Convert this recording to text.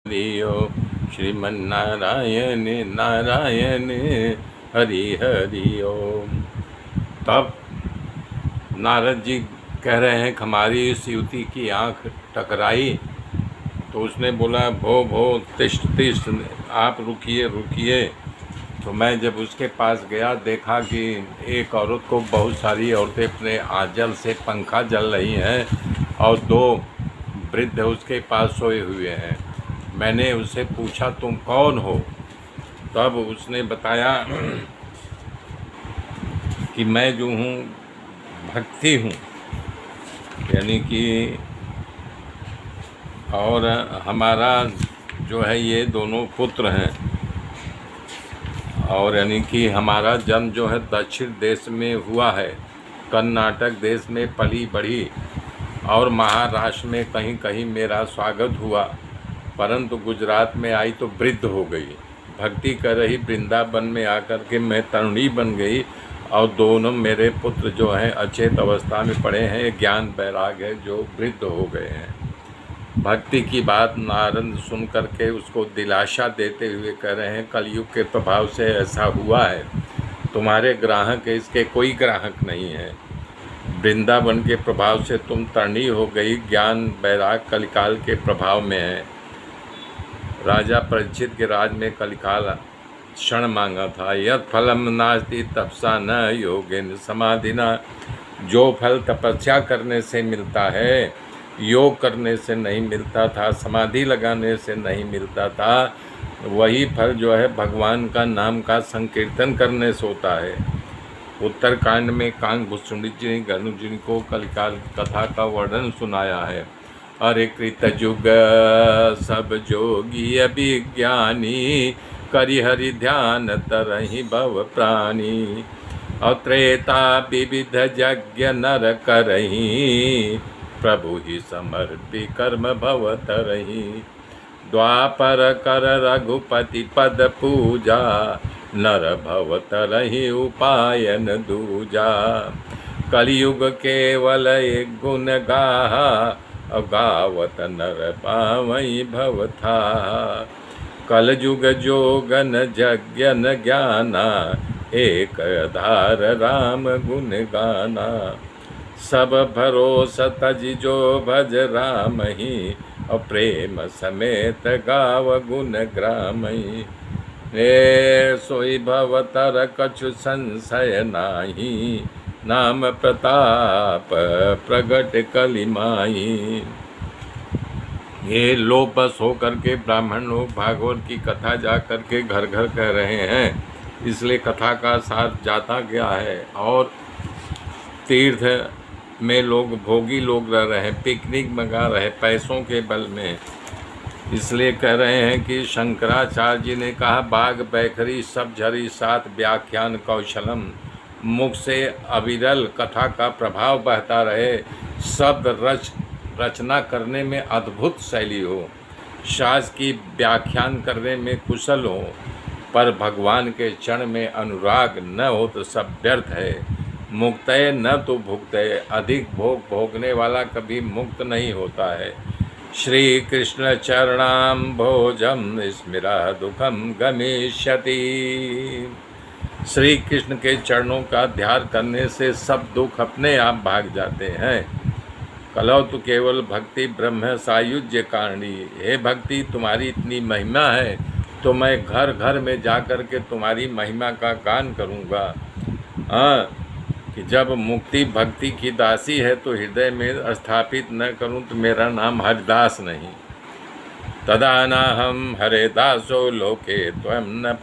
हरि ओम श्रीमन्नारायण नारायण हरि हरि ओम। तब नारद जी कह रहे हैं कि हमारी इस युवती की आंख टकराई, तो उसने बोला भो भो तिष्ठ तिष्ठ, आप रुकिए रुकिए। तो मैं जब उसके पास गया, देखा कि एक औरत को बहुत सारी औरतें अपने आंचल से पंखा जल रही हैं और दो वृद्ध उसके पास सोए हुए हैं। मैंने उससे पूछा तुम कौन हो? तब उसने बताया कि मैं जो हूँ भक्ति हूँ, यानी कि और हमारा जो है ये दोनों पुत्र हैं, और यानी कि हमारा जन्म जो है दक्षिण देश में हुआ है, कर्नाटक देश में पली बढ़ी और महाराष्ट्र में कहीं कहीं मेरा स्वागत हुआ, परंतु गुजरात में आई तो वृद्ध हो गई। भक्ति कर रही वृंदावन में आकर के मैं तरुणी बन गई, और दोनों मेरे पुत्र जो हैं अचेत अवस्था में पड़े हैं, ज्ञान वैराग है जो वृद्ध हो गए हैं। भक्ति की बात नारद सुन करके उसको दिलासा देते हुए कह रहे हैं कलयुग के प्रभाव से ऐसा हुआ है, तुम्हारे ग्राहक है, इसके कोई ग्राहक नहीं है। वृंदावन के प्रभाव से तुम तरणी हो गई, ज्ञान वैराग कलिकाल के प्रभाव में है। राजा परीक्षित के राज में कलिकाल क्षण मांगा था, यद फलम नास्ति तपसा न योगेन समाधिना, जो फल तपस्या करने से मिलता है, योग करने से नहीं मिलता था, समाधि लगाने से नहीं मिलता था, वही फल जो है भगवान का नाम का संकीर्तन करने से होता है। उत्तरकांड में कांग भुसुंडी जी ने गणु जी को कलिकाल कथा का वर्णन सुनाया है। अरे कृतयुग सब जोगी अभिज्ञानी, करि हरि ध्यान तरहि भव प्राणी, और त्रेता विविध यज्ञ नर करहि, प्रभु ही समर्पि कर्म भव तरहि, द्वापर कर रघुपति पद पूजा, नर भव तरहि उपायन दूजा, कलयुग केवल एक गुण गाहा, गावत नर पावई भव था, कलयुग जोगन यज्ञन ज्ञाना, एक आधार राम गुण गाना, सब भरोसा तज जो भज राम ही, और प्रेम समेत गाव गुण ग्रामही, हे सोई भवतर कछु संशय नाही, नाम प्रताप प्रगट कलिमाही। ये लोग बस होकर के ब्राह्मण लोग भागवत की कथा जा कर के घर घर कह रहे हैं, इसलिए कथा का सार जाता गया है। और तीर्थ में लोग भोगी लोग रह रहे हैं, पिकनिक मंगा रहे हैं पैसों के बल में, इसलिए कह रहे हैं कि शंकराचार्य जी ने कहा बाग बैखरी सब झरी साथ व्याख्यान कौशलम, मुख से अविरल कथा का प्रभाव बहता रहे, शब्द रचना करने में अद्भुत शैली हो, शास्त्र की व्याख्यान करने में कुशल हो, पर भगवान के चरण में अनुराग न हो तो सब व्यर्थ है। मुक्तय न तो भुक्तय, अधिक भोग भोगने वाला कभी मुक्त नहीं होता है। श्री कृष्ण चरणाम भोजम स्मिरा दुखम गमिष्यति, श्री कृष्ण के चरणों का ध्यान करने से सब दुख अपने आप भाग जाते हैं। कलौ तो केवल भक्ति ब्रह्म सायुज्य कारणी, हे भक्ति तुम्हारी इतनी महिमा है तो मैं घर घर में जा कर के तुम्हारी महिमा का गान करूँगा। हाँ, कि जब मुक्ति भक्ति की दासी है तो हृदय में स्थापित न करूं तो मेरा नाम हरिदास नहीं। तदा नाहम हरे दासो लोके त्वं न